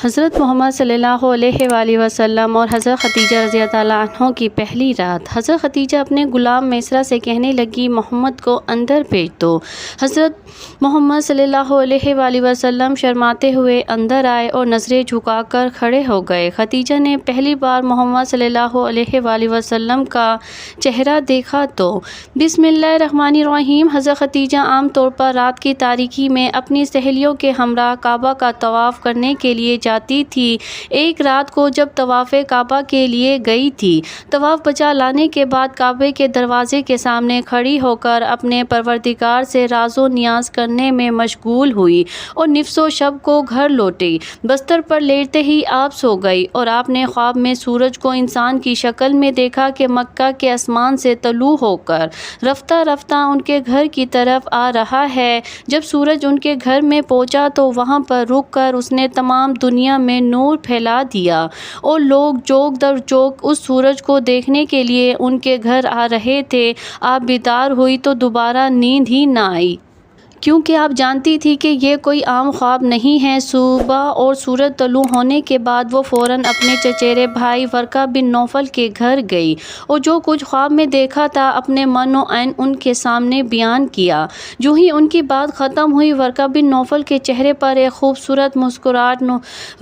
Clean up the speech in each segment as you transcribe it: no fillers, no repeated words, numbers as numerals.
حضرت محمد صلی اللہ علیہ وآلہ وسلم اور حضرت خدیجہ رضی اللہ عنہ کی پہلی رات۔ حضرت خدیجہ اپنے غلام میسرہ سے کہنے لگی، محمد کو اندر بھیج دو۔ حضرت محمد صلی اللہ علیہ وآلہ وسلم شرماتے ہوئے اندر آئے اور نظریں جھکا کر کھڑے ہو گئے۔ خدیجہ نے پہلی بار محمد صلی اللہ علیہ وآلہ وسلم کا چہرہ دیکھا تو بسم اللہ الرحمن الرحیم۔ حضرت خدیجہ عام طور پر رات کی تاریکی میں اپنی سہیلیوں کے ہمراہ کعبہ کا طواف کرنے کے لیے جاتی تھی۔ ایک رات کو جب طواف کعبہ کے لیے گئی تھی، طواف بجا لانے کے بعد کعبے کے دروازے کے سامنے کھڑی ہو کر اپنے پروردگار سے راز و نیاز کرنے میں مشغول ہوئی اور نصف شب کو گھر لوٹی۔ بستر پر لیٹتے ہی آپ سو گئی اور آپ نے خواب میں سورج کو انسان کی شکل میں دیکھا کہ مکہ کے آسمان سے طلوع ہو کر رفتہ رفتہ ان کے گھر کی طرف آ رہا ہے۔ جب سورج ان کے گھر میں پہنچا تو وہاں پر رک کر اس نے تمام دنیا میں نور پھیلا دیا اور لوگ چوک در چوک اس سورج کو دیکھنے کے لیے ان کے گھر آ رہے تھے۔ آپ بیدار ہوئی تو دوبارہ نیند ہی نہ آئی، کیونکہ آپ جانتی تھی کہ یہ کوئی عام خواب نہیں ہے۔ صبح اور سورج طلوع ہونے کے بعد وہ فوراً اپنے چچیرے بھائی ورقہ بن نوفل کے گھر گئی اور جو کچھ خواب میں دیکھا تھا اپنے من و عین ان کے سامنے بیان کیا۔ جو ہی ان کی بات ختم ہوئی، ورقہ بن نوفل کے چہرے پر ایک خوبصورت مسکراہٹ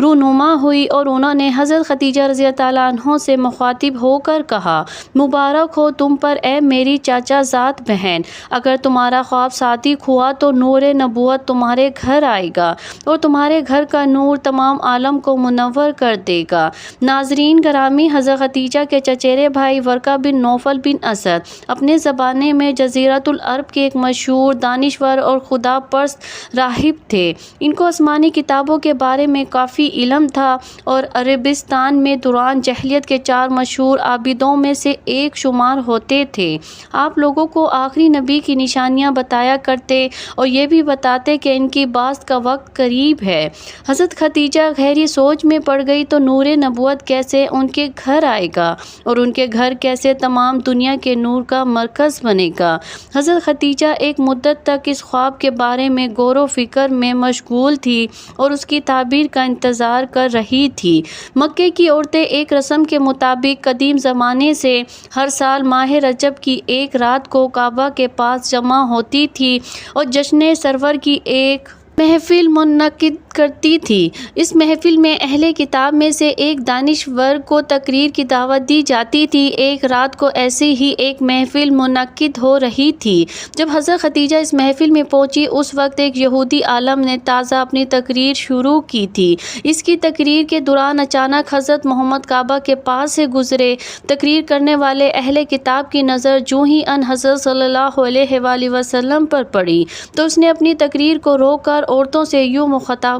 رونما ہوئی اور انہوں نے حضرت خدیجہ رضی اللہ عنہ سے مخاطب ہو کر کہا، مبارک ہو تم پر اے میری چاچا زاد بہن، اگر تمہارا خواب صادق ہوا تو نور نبوت تمہارے گھر آئے گا اور تمہارے گھر کا نور تمام عالم کو منور کر دے گا۔ ناظرین گرامی، حضرت خدیجہ کے چچیرے بھائی ورقہ بن نوفل بن اسد اپنے زمانے میں جزیرۃ العرب کے ایک مشہور دانشور اور خدا پرست راہب تھے۔ ان کو آسمانی کتابوں کے بارے میں کافی علم تھا اور عربستان میں دوران جاہلیت کے 4 مشہور عابدوں میں سے ایک شمار ہوتے تھے۔ آپ لوگوں کو آخری نبی کی نشانیاں بتایا کرتے اور یہ بھی بتاتے کہ ان کی بعثت کا وقت قریب ہے۔ حضرت خدیجہ گہری سوچ میں پڑ گئی تو نور نبوت کیسے ان کے گھر آئے گا اور ان کے گھر کیسے تمام دنیا کے نور کا مرکز بنے گا۔ حضرت خدیجہ ایک مدت تک اس خواب کے بارے میں غور و فکر میں مشغول تھی اور اس کی تعبیر کا انتظار کر رہی تھی۔ مکے کی عورتیں ایک رسم کے مطابق قدیم زمانے سے ہر سال ماہ رجب کی ایک رات کو کعبہ کے پاس جمع ہوتی تھی اور جشن سرور کی ایک محفل منعقد کرتی تھی۔ اس محفل میں اہل کتاب میں سے ایک دانشور کو تقریر کی دعوت دی جاتی تھی۔ ایک رات کو ایسی ہی ایک محفل منعقد ہو رہی تھی۔ جب حضرت خدیجہ اس محفل میں پہنچی، اس وقت ایک یہودی عالم نے تازہ اپنی تقریر شروع کی تھی۔ اس کی تقریر کے دوران اچانک حضرت محمد کعبہ کے پاس سے گزرے۔ تقریر کرنے والے اہل کتاب کی نظر جو ہی ان حضرت صلی اللہ علیہ وآلہ وسلم پر پڑی تو اس نے اپنی تقریر کو روک کر عورتوں سے یوں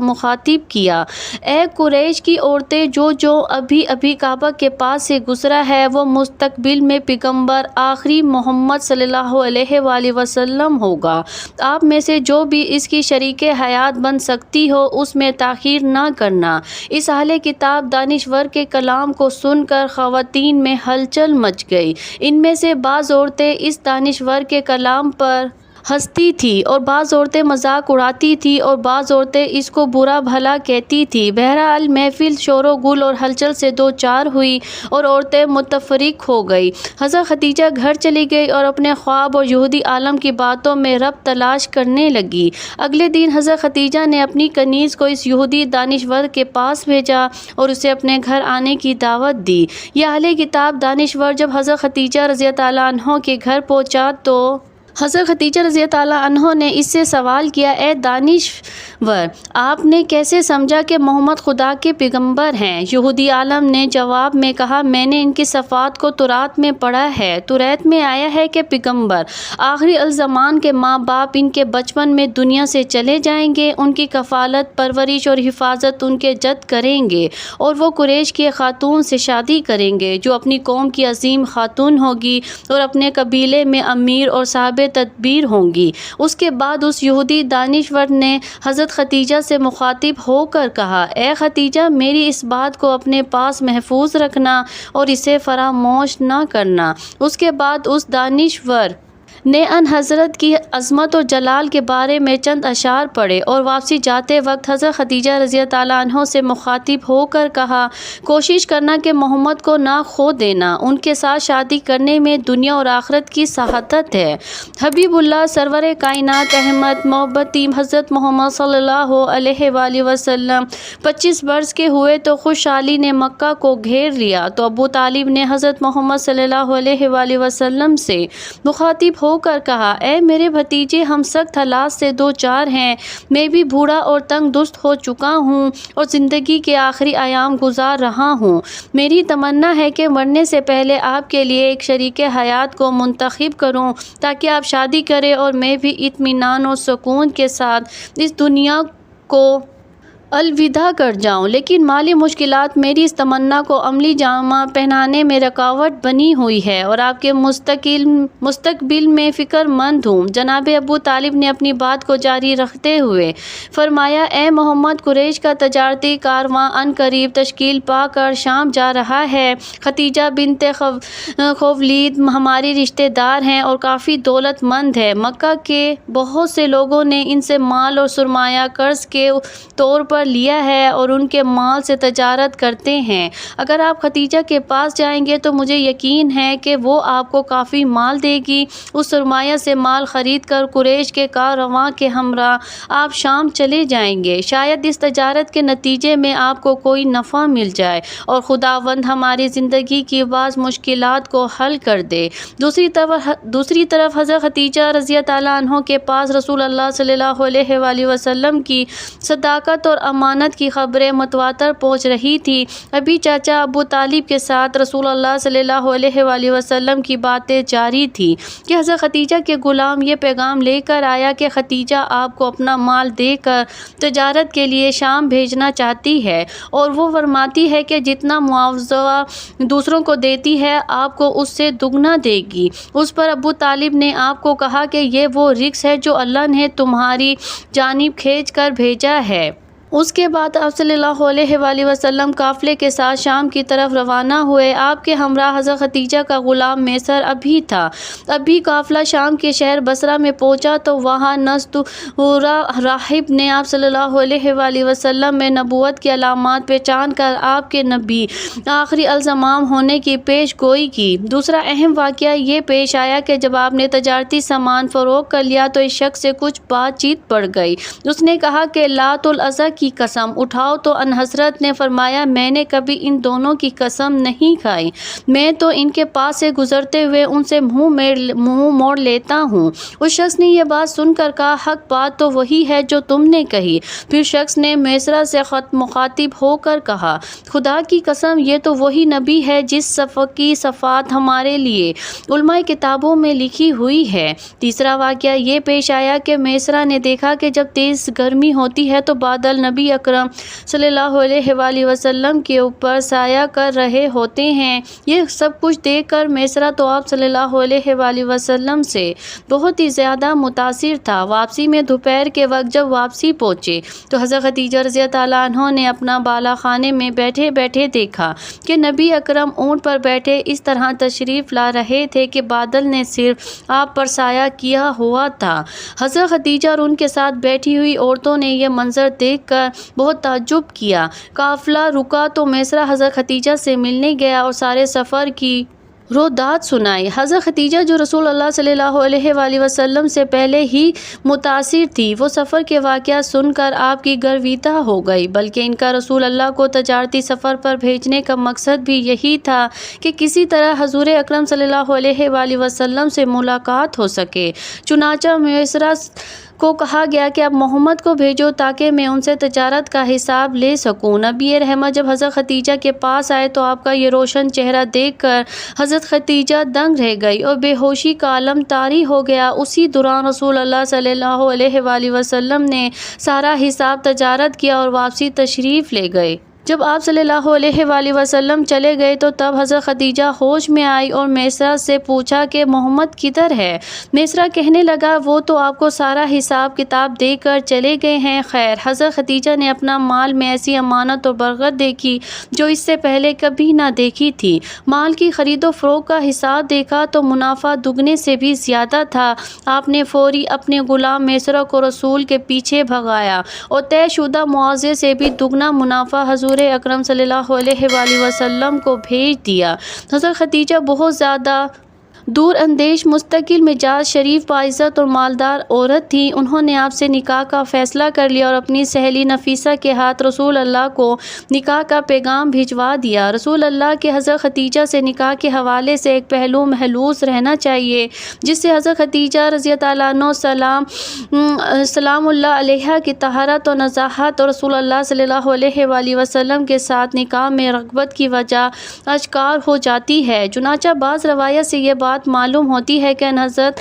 مخاطب کیا، اے قریش کی عورتیں، جو ابھی کعبہ کے پاس سے گزرا ہے وہ مستقبل میں پیغمبر آخری محمد صلی اللہ علیہ وآلہ وسلم ہوگا۔ آپ میں سے جو بھی اس کی شریک حیات بن سکتی ہو اس میں تاخیر نہ کرنا۔ اس اہل کتاب دانشور کے کلام کو سن کر خواتین میں ہلچل مچ گئی۔ ان میں سے بعض عورتیں اس دانشور کے کلام پر ہنستی تھی اور بعض عورتیں مذاق اڑاتی تھی اور بعض عورتیں اس کو برا بھلا کہتی تھی۔ بہرحال محفل شور و گل اور ہلچل سے دو چار ہوئی اور عورتیں متفرق ہو گئی۔ حضرت خدیجہ گھر چلی گئی اور اپنے خواب اور یہودی عالم کی باتوں میں ربط تلاش کرنے لگی۔ اگلے دن حضرت خدیجہ نے اپنی کنیز کو اس یہودی دانشور کے پاس بھیجا اور اسے اپنے گھر آنے کی دعوت دی۔ یہ اہل کتاب دانشور جب حضرت خدیجہ رضی اللہ عنہ کے گھر پہنچا تو حضرت خدیجہ رضی اللہ عنہ نے اس سے سوال کیا، اے دانشور، آپ نے کیسے سمجھا کہ محمد خدا کے پیغمبر ہیں؟ یہودی عالم نے جواب میں کہا، میں نے ان کی صفات کو تورات میں پڑھا ہے۔ تورات میں آیا ہے کہ پیغمبر آخری الزمان کے ماں باپ ان کے بچپن میں دنیا سے چلے جائیں گے، ان کی کفالت، پرورش اور حفاظت ان کے جد کریں گے اور وہ قریش کی خاتون سے شادی کریں گے جو اپنی قوم کی عظیم خاتون ہوگی اور اپنے قبیلے میں امیر اور صاحب تدبیر ہوں گی۔ اس کے بعد اس یہودی دانشور نے حضرت خدیجہ سے مخاطب ہو کر کہا، اے خدیجہ، میری اس بات کو اپنے پاس محفوظ رکھنا اور اسے فراموش نہ کرنا۔ اس کے بعد اس دانشور نے ان حضرت کی عظمت اور جلال کے بارے میں چند اشعار پڑھے اور واپسی جاتے وقت حضرت خدیجہ رضی اللہ عنہ سے مخاطب ہو کر کہا، کوشش کرنا کہ محمد کو نہ کھو دینا، ان کے ساتھ شادی کرنے میں دنیا اور آخرت کی سعادت ہے۔ حبیب اللہ سرور کائنات احمد محبتی حضرت محمد صلی اللہ علیہ وآلہ وسلم 25 برس کے ہوئے تو خوشحالی نے مکہ کو گھیر لیا، تو ابو طالب نے حضرت محمد صلی اللہ علیہ وآلہ وسلم سے مخاطب ہو کر کہا، اے میرے بھتیجے، ہم سخت حالات سے دو چار ہیں، میں بھی بوڑھا اور تنگ دست ہو چکا ہوں اور زندگی کے آخری ایام گزار رہا ہوں۔ میری تمنا ہے کہ مرنے سے پہلے آپ کے لیے ایک شریک حیات کو منتخب کروں تاکہ آپ شادی کریں اور میں بھی اطمینان اور سکون کے ساتھ اس دنیا کو الوداع کر جاؤں، لیکن مالی مشکلات میری اس تمنا کو عملی جامہ پہنانے میں رکاوٹ بنی ہوئی ہے اور آپ کے مستقبل میں فکر مند ہوں۔ جناب ابو طالب نے اپنی بات کو جاری رکھتے ہوئے فرمایا، اے محمد، قریش کا تجارتی کارواں ان قریب تشکیل پا کر شام جا رہا ہے۔ ختیجہ بنت خویلد ہماری رشتہ دار ہیں اور کافی دولت مند ہے۔ مکہ کے بہت سے لوگوں نے ان سے مال اور سرمایہ قرض کے طور پر لیا ہے اور ان کے مال سے تجارت کرتے ہیں۔ اگر آپ ختیجہ کے پاس جائیں گے تو مجھے یقین ہے کہ وہ آپ کو کافی مال دے گی۔ اس سرمایہ سے مال خرید کر قریش کے کارواں کے ہمراہ آپ شام چلے جائیں گے۔ شاید اس تجارت کے نتیجے میں آپ کو کوئی نفع مل جائے اور خداوند ہماری زندگی کی بعض مشکلات کو حل کر دے۔ دوسری طرف حضرت خدیجہ رضی اللہ عنہ کے پاس رسول اللہ صلی اللہ علیہ وآلہ وسلم کی صداقت اور امانت کی خبریں متواتر پہنچ رہی تھی۔ ابھی چاچا ابو طالب کے ساتھ رسول اللہ صلی اللہ علیہ وآلہ وسلم کی باتیں جاری تھی کہ حضرت خدیجہ کے غلام یہ پیغام لے کر آیا کہ خدیجہ آپ کو اپنا مال دے کر تجارت کے لیے شام بھیجنا چاہتی ہے اور وہ فرماتی ہے کہ جتنا معاوضہ دوسروں کو دیتی ہے آپ کو اس سے دگنا دے گی۔ اس پر ابو طالب نے آپ کو کہا کہ یہ وہ رزق ہے جو اللہ نے تمہاری جانب کھینچ کر بھیجا ہے۔ اس کے بعد آپ صلی اللہ علیہ وآلہ وسلم قافلے کے ساتھ شام کی طرف روانہ ہوئے۔ آپ کے ہمراہ حضرت خدیجہ کا غلام میسر ابھی تھا۔ ابھی قافلہ شام کے شہر بصرہ میں پہنچا تو وہاں نستورہ راہب نے آپ صلی اللہ علیہ وآلہ وسلم میں نبوت کی علامات پہچان کر آپ کے نبی آخری الزمام ہونے کی پیش گوئی کی۔ دوسرا اہم واقعہ یہ پیش آیا کہ جب آپ نے تجارتی سامان فروخت کر لیا تو اس شخص سے کچھ بات چیت پڑ گئی۔ اس نے کہا کہ لات العزیٰ کی قسم اٹھاؤ تو ان حضرت نے فرمایا، میں نے کبھی ان دونوں کی قسم نہیں کھائی، میں تو ان کے پاس سے گزرتے ہوئے ان سے منہ موڑ لیتا ہوں۔ اس شخص نے یہ بات سن کر کہا، حق بات تو وہی ہے جو تم نے کہی۔ پھر شخص نے میسرہ سے مخاطب ہو کر کہا، خدا کی قسم یہ تو وہی نبی ہے جس کی صفات ہمارے لیے علماء کتابوں میں لکھی ہوئی ہے۔ تیسرا واقعہ یہ پیش آیا کہ میسرہ نے دیکھا کہ جب تیز گرمی ہوتی ہے تو بادل نبی اکرم صلی اللہ علیہ وآلہ وسلم کے اوپر سایہ کر رہے ہوتے ہیں۔ یہ سب کچھ دیکھ کر میسرہ تو آپ صلی اللہ علیہ وآلہ وسلم سے بہت ہی زیادہ متاثر تھا۔ واپسی میں دوپہر کے وقت جب واپسی پہنچے تو حضرت خدیجہ رضی اللہ عنہ نے اپنا بالا خانے میں بیٹھے بیٹھے دیکھا کہ نبی اکرم اونٹ پر بیٹھے اس طرح تشریف لا رہے تھے کہ بادل نے صرف آپ پر سایہ کیا ہوا تھا۔ حضرت خدیجہ اور ان کے ساتھ بیٹھی ہوئی عورتوں نے یہ منظر دیکھ کر بہت تعجب کیا۔ قافلہ رکا تو میسرہ حضرت خدیجہ سے ملنے گیا اور سارے سفر کی روداد سنائی۔ حضرت خدیجہ جو رسول اللہ صلی اللہ علیہ وآلہ وسلم سے پہلے ہی متاثر تھی، وہ سفر کے واقعات سن کر آپ کی گرویدہ ہو گئی، بلکہ ان کا رسول اللہ کو تجارتی سفر پر بھیجنے کا مقصد بھی یہی تھا کہ کسی طرح حضور اکرم صلی اللہ علیہ وآلہ وسلم سے ملاقات ہو سکے۔ چنانچہ میسرہ کو کہا گیا کہ اب محمد کو بھیجو تاکہ میں ان سے تجارت کا حساب لے سکوں۔ نبی رحمت جب حضرت خدیجہ کے پاس آئے تو آپ کا یہ روشن چہرہ دیکھ کر حضرت خدیجہ دنگ رہ گئی اور بے ہوشی کا عالم طاری ہو گیا۔ اسی دوران رسول اللہ صلی اللہ علیہ وآلہ وسلم نے سارا حساب تجارت کیا اور واپسی تشریف لے گئے۔ جب آپ صلی اللہ علیہ وآلہ وسلم چلے گئے تو تب حضرت خدیجہ ہوش میں آئی اور میسرہ سے پوچھا کہ محمد کدھر ہے؟ میسرہ کہنے لگا وہ تو آپ کو سارا حساب کتاب دے کر چلے گئے ہیں۔ خیر، حضرت خدیجہ نے اپنا مال میں ایسی امانت اور برکت دیکھی جو اس سے پہلے کبھی نہ دیکھی تھی۔ مال کی خرید و فروخت کا حساب دیکھا تو منافع دگنے سے بھی زیادہ تھا۔ آپ نے فوری اپنے غلام میسرہ کو رسول کے پیچھے بھگایا اور طے شدہ معاوضے سے بھی دگنا منافع حضور اکرم صلی اللہ علیہ وآلہ وسلم کو بھیج دیا۔ حضرت خدیجہ بہت زیادہ دور اندیش، مستقل مزاج، شریف، باعزت اور مالدار عورت تھی۔ انہوں نے آپ سے نکاح کا فیصلہ کر لیا اور اپنی سہیلی نفیسہ کے ہاتھ رسول اللہ کو نکاح کا پیغام بھجوا دیا۔ رسول اللہ کے حضرت خدیجہ سے نکاح کے حوالے سے ایک پہلو محسوس رہنا چاہیے جس سے حضرت خدیجہ رضی اللہ عنہا سلام اللہ علیہا کی طہارت و نزاہت اور رسول اللہ صلی اللہ علیہ وآلہ وسلم کے ساتھ نکاح میں رغبت کی وجہ آشکار ہو جاتی ہے۔ چنانچہ بعض روایات سے یہ بات معلوم ہوتی ہے کہ حضرت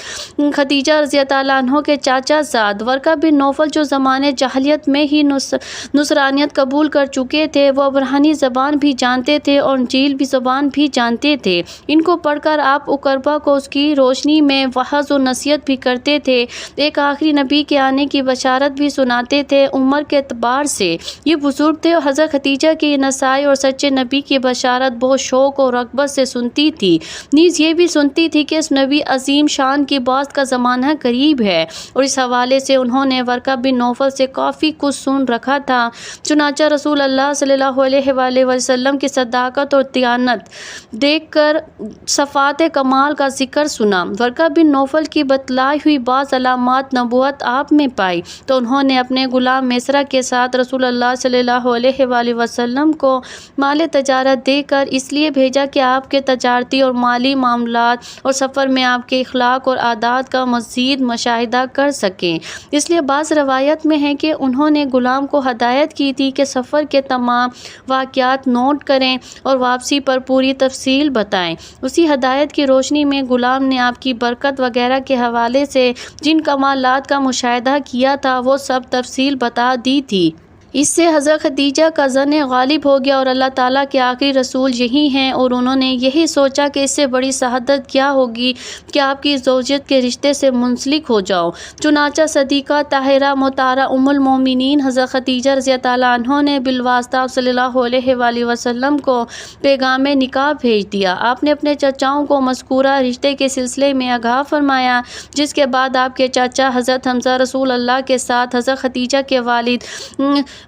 خدیجہ رضی اللہ عنہ کے چاچا زاد ورقہ بن نوفل جو زمانے جاہلیت میں ہی نصرانیت قبول کر چکے تھے، وہ عبرانی زبان بھی جانتے تھے اور انجیل بھی زبان بھی جانتے تھے۔ ان کو پڑھ کر آپ اقربا کو اس کی روشنی میں وعظ و نصیحت بھی کرتے تھے، ایک آخری نبی کے آنے کی بشارت بھی سناتے تھے۔ عمر کے اعتبار سے یہ بزرگ تھے اور حضرت خدیجہ کی نسائی اور سچے نبی کی بشارت بہت شوق اور رغبت سے سنتی تھی، نیز یہ بھی سنتی تھی کہ اس نبی عظیم شان کی بعث کا زمانہ قریب ہے، اور اس حوالے سے انہوں نے ورقہ بن نوفل سے کافی کچھ سن رکھا تھا۔ چنانچہ رسول اللہ صلی اللہ علیہ وآلہ وسلم کی صداقت اور دیانت دیکھ کر صفات کمال کا ذکر سنا۔ ورقہ بن نوفل کی بتلائی ہوئی بعض علامات نبوت آپ میں پائی تو انہوں نے اپنے غلام میسرہ کے ساتھ رسول اللہ صلی اللہ علیہ وآلہ وسلم کو مال تجارت دے کر اس لیے بھیجا کہ آپ کے تجارتی اور مالی معاملات اور سفر میں آپ کے اخلاق اور عادات کا مزید مشاہدہ کر سکیں۔ اس لیے بعض روایت میں ہے کہ انہوں نے غلام کو ہدایت کی تھی کہ سفر کے تمام واقعات نوٹ کریں اور واپسی پر پوری تفصیل بتائیں۔ اسی ہدایت کی روشنی میں غلام نے آپ کی برکت وغیرہ کے حوالے سے جن کمالات کا مشاہدہ کیا تھا وہ سب تفصیل بتا دی تھی۔ اس سے حضرت خدیجہ کا ظن غالب ہو گیا اور اللہ تعالیٰ کے آخری رسول یہی ہیں، اور انہوں نے یہی سوچا کہ اس سے بڑی سعادت کیا ہوگی کہ آپ کی زوجیت کے رشتے سے منسلک ہو جاؤ۔ چنانچہ صدیقہ طاہرہ مطہرہ ام المومنین حضرت خدیجہ رضی اللہ عنہا نے بالواسطہ صلی اللہ علیہ وآلہ وسلم کو پیغام نکاح بھیج دیا۔ آپ نے اپنے چچاؤں کو مذکورہ رشتے کے سلسلے میں آگاہ فرمایا، جس کے بعد آپ کے چچا حضرت حمزہ رسول اللہ کے ساتھ حضرت خدیجہ کے والد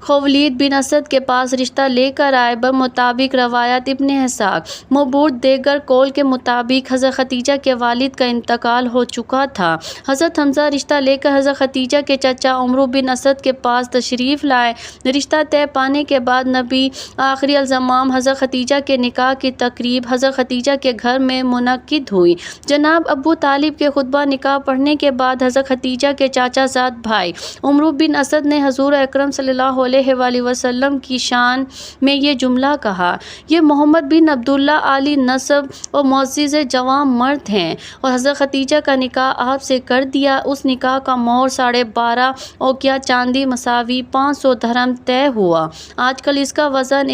خویلد بن اسد کے پاس رشتہ لے کر آئے۔ بمطابق روایات ابن اسحاق مبعوث دیگر قول کے مطابق حضرت خدیجہ کے والد کا انتقال ہو چکا تھا۔ حضرت حمزہ رشتہ لے کر حضرت خدیجہ کے چچا عمرو بن اسد کے پاس تشریف لائے۔ رشتہ طے پانے کے بعد نبی آخری الزمان حضرت خدیجہ کے نکاح کی تقریب حضرت خدیجہ کے گھر میں منعقد ہوئی۔ جناب ابو طالب کے خطبہ نکاح پڑھنے کے بعد حضرت خدیجہ کے چاچا زاد بھائی عمرو بن اسد نے حضور اکرم صلی اللہ علیہ وآلہ وسلم کی شان میں یہ جملہ کہا: یہ محمد بن عبداللہ عالی نسب اور معزز جوان مرد ہیں، اور حضرت خدیجہ کا نکاح آپ سے کر دیا۔ اس نکاح کا مہر 12.5 اوقیہ چاندی مساوی 500 درہم طے ہوا۔ آج کل اس کا وزن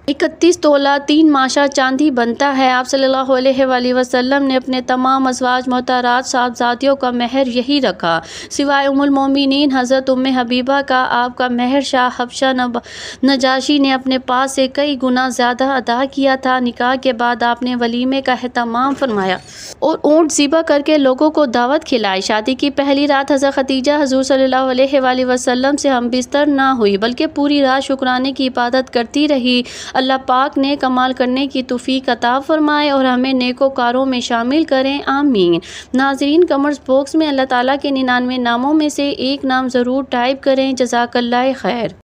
131 تولہ 3 ماشہ چاندی بنتا ہے۔ آپ صلی اللہ علیہ وآلہ وسلم نے اپنے تمام ازواج مطہرات صاحبزادیوں کا مہر یہی رکھا، سوائے ام المومنین حضرت ام حبیبہ کا۔ آپ کا مہر شاہ حبشہ نجاشی نے اپنے پاس سے کئی گنا زیادہ ادا کیا تھا۔ نکاح کے بعد آپ نے ولیمے کا اہتمام فرمایا اور اونٹ ذبح کر کے لوگوں کو دعوت کھلائی۔ شادی کی پہلی رات حضرت خدیجہ حضور صلی اللہ علیہ وآلہ وسلم سے ہم بستر نہ ہوئی، بلکہ پوری رات شکرانے کی عبادت کرتی رہی۔ اللہ پاک نیک اعمال کرنے کی توفیق عطا فرمائے اور ہمیں نیکوکاروں میں شامل کریں، آمین۔ ناظرین، کمنٹس باکس میں اللہ تعالیٰ کے 99 ناموں میں سے ایک نام ضرور ٹائپ کریں۔ جزاک اللہ خیر۔